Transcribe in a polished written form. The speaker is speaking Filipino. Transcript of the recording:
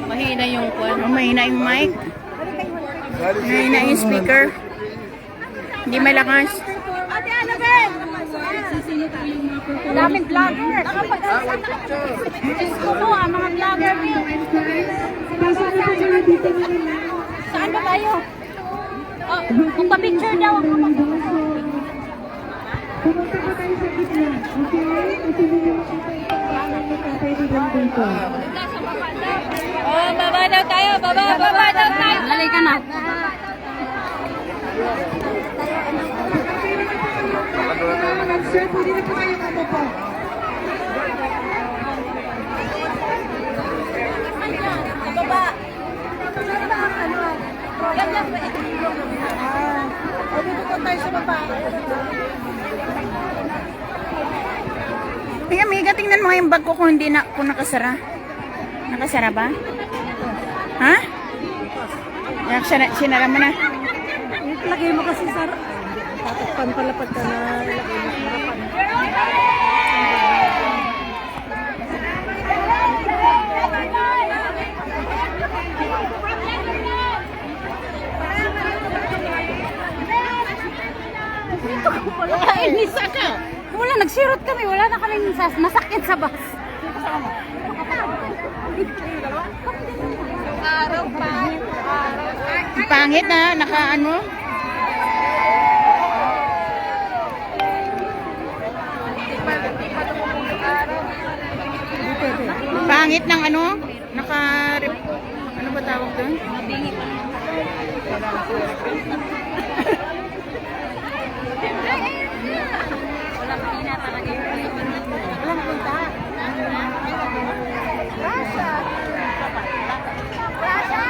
Mahina yung kwan. Mahina yung mic. Mahina yung speaker. Hindi malakas. Ate Annabel! Daming vlogger. Gusto mo mga vlogger view. Saan ba tayo? Oh, magpa-picture daw. Pumunta po tayo sa gitna, okay? Kasi hindi nyo makita yung pwede lang dito. Oh, baba daw tayo. Baba daw tayo. Lalay ka na. Sir, pwede na po kayo umupo. Baba. O, dito po tayo sa baba. Ay, amiga, tingnan mo nga yung bag ko kung hindi na, kung nakasara. Nakasara ba? Ha? Sinara mo na. Lagay mo kasi sa... Tatakpan pala pagka na ilagay mo sa harapan. Inis ka. Wala, nagsirot kami. Wala na kaming nasakit sa bus. Araw pa. Ang pangit na, naka ano? Pangit ng ano? Naka... Ano ba tawag doon? Walang pina talaga yung walang punta. Rasha! Rasha!